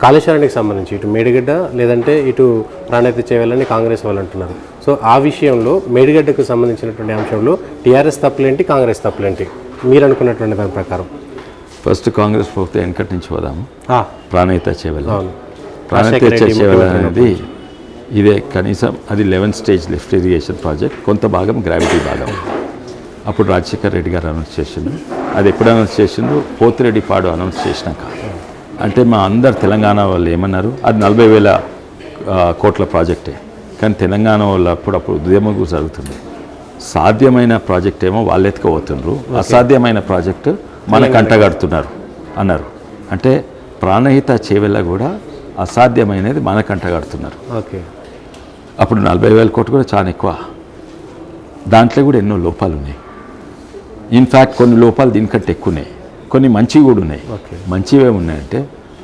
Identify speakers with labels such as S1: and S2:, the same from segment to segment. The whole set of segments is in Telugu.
S1: కాళేశ్వరానికి సంబంధించి ఇటు మేడిగడ్డ లేదంటే ఇటు ప్రాణహిత చేయాలని కాంగ్రెస్ వాళ్ళు అంటున్నారు. సో ఆ విషయంలో మేడిగడ్డకు సంబంధించినటువంటి అంశంలో టీఆర్ఎస్ తప్పులేంటి, కాంగ్రెస్ తప్పులేంటి మీరు అనుకున్నటువంటి దాని ప్రకారం?
S2: ఫస్ట్ కాంగ్రెస్ ప్రభుత్వం వెనకటి నుంచి పోదాము. ప్రాణహిత చేవెళ్ళ అనేది ఇదే కనీసం అది 11 స్టేజ్ లిఫ్ట్ ఇరిగేషన్ ప్రాజెక్ట్, కొంత భాగం గ్రావిటీ భాగం. అప్పుడు రాజశేఖర్ రెడ్డి గారు అనౌన్స్ చేసిండు. అది ఎప్పుడు అనౌన్స్ చేసిండు? పోతిరెడ్డి పాడు అనౌన్స్ చేసినాక. అంటే మా అందరు తెలంగాణ వాళ్ళు ఏమన్నారు, అది 40,000 కోట్ల ప్రాజెక్టే. కానీ తెలంగాణ వాళ్ళు అప్పుడప్పుడు ఉద్యమం జరుగుతుంది. సాధ్యమైన ప్రాజెక్ట్ ఏమో వాళ్ళు ఎత్తుకుపోతున్నారు, అసాధ్యమైన ప్రాజెక్టు మనకు అంటగడుతున్నారు అన్నారు. అంటే ప్రాణహిత చేవెళ్ళ కూడా అసాధ్యమైనది మనకు అంటగడుతున్నారు.
S1: ఓకే,
S2: అప్పుడు 40,000 కోట్లు కూడా చాలా ఎక్కువ. దాంట్లో కూడా ఎన్నో లోపాలు ఉన్నాయి. ఇన్ఫ్యాక్ట్ కొన్ని లోపాలు దీనికంటే ఎక్కువ ఉన్నాయి, కొన్ని మంచివి కూడా ఉన్నాయి. మంచివే ఉన్నాయంటే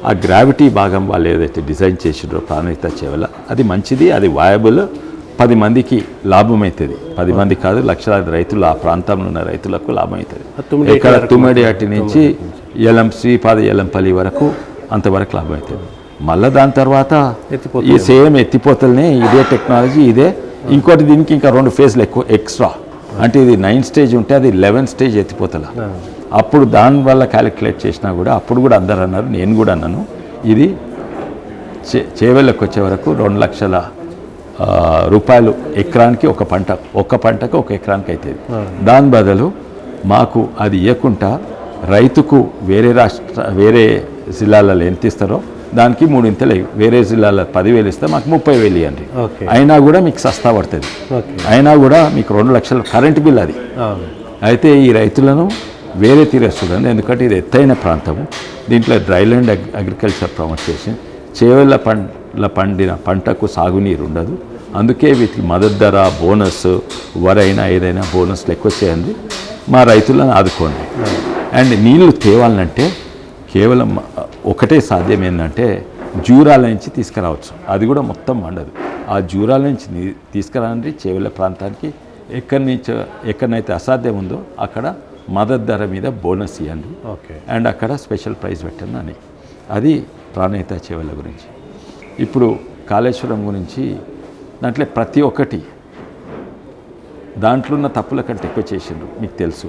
S2: ఆ గ్రావిటీ భాగం వాళ్ళు ఏదైతే డిజైన్ చేసిండ్రో ప్రాణహిత చేవెళ్ళ అది మంచిది, అది వయబుల్, 10 మందికి లాభం అవుతుంది. 10 మంది కాదు, లక్షలాది రైతులు, ఆ ప్రాంతంలో ఉన్న రైతులకు లాభం అవుతుంది. ఇక్కడ తుమ్మడియాటి నుంచి శ్రీపాద ఎల్లంపల్లి వరకు అంతవరకు లాభం అవుతుంది. మళ్ళీ దాని తర్వాత ఈ సేమ్ ఎత్తిపోతలనే ఇదే టెక్నాలజీ ఇదే. ఇంకోటి దీనికి ఇంకా 2 ఫేజ్లు ఎక్కువ ఎక్స్ట్రా. అంటే ఇది 9 స్టేజ్ ఉంటే అది 11 స్టేజ్ ఎత్తిపోతల. అప్పుడు దానివల్ల క్యాలిక్యులేట్ చేసినా కూడా అప్పుడు కూడా అందరు అన్నారు, నేను కూడా అన్నాను, ఇది చేవెళ్ళకి వచ్చే వరకు 2 లక్షల రూపాయలు ఎకరానికి ఒక పంటకు ఒక ఎకరానికి అవుతుంది. దాని బదులు మాకు అది ఇవ్వకుండా రైతుకు వేరే జిల్లాలలో ఎంత ఇస్తారో దానికి 3 ఇంతలే, వేరే జిల్లాలో 10,000 ఇస్తే మాకు 30,000 ఇవ్వండి. అయినా కూడా మీకు సస్తా పడుతుంది, అయినా కూడా మీకు 2 లక్షల కరెంట్ బిల్ అది. అయితే ఈ రైతులను వేరే తీరేస్తుంది, ఎందుకంటే ఇది ఎత్తైన ప్రాంతము. దీంట్లో డ్రైల్యాండ్ అగ్రికల్చర్ ప్రమోట్ చేసి చేవెళ్ళ పండిన పంటకు సాగునీరు ఉండదు. అందుకే వీటికి మద్దతు ధర, బోనస్, వరైనా ఏదైనా బోనస్లు ఎక్కువ చేయండి, మా రైతులను ఆదుకోండి. అండ్ నీళ్లు తేవాలంటే కేవలం ఒకటే సాధ్యం ఏంటంటే జూరాల నుంచి తీసుకురావచ్చు. అది కూడా మొత్తం మండదు. ఆ జూరాల నుంచి తీసుకురాండి చేవెళ్ళ ప్రాంతానికి. ఎక్కడనైతే అసాధ్యం ఉందో అక్కడ మద్దతు ధర మీద బోనస్ ఇవ్వండి. అండ్ అక్కడ స్పెషల్ ప్రైజ్ పెట్టండి అని. అది ప్రాణహిత చేవెళ్ళ గురించి. ఇప్పుడు కాళేశ్వరం గురించి దాంట్లో ప్రతి ఒక్కటి దాంట్లో ఉన్న తప్పుల కంటే ఎక్కువ చేసిండ్రు, మీకు తెలుసు.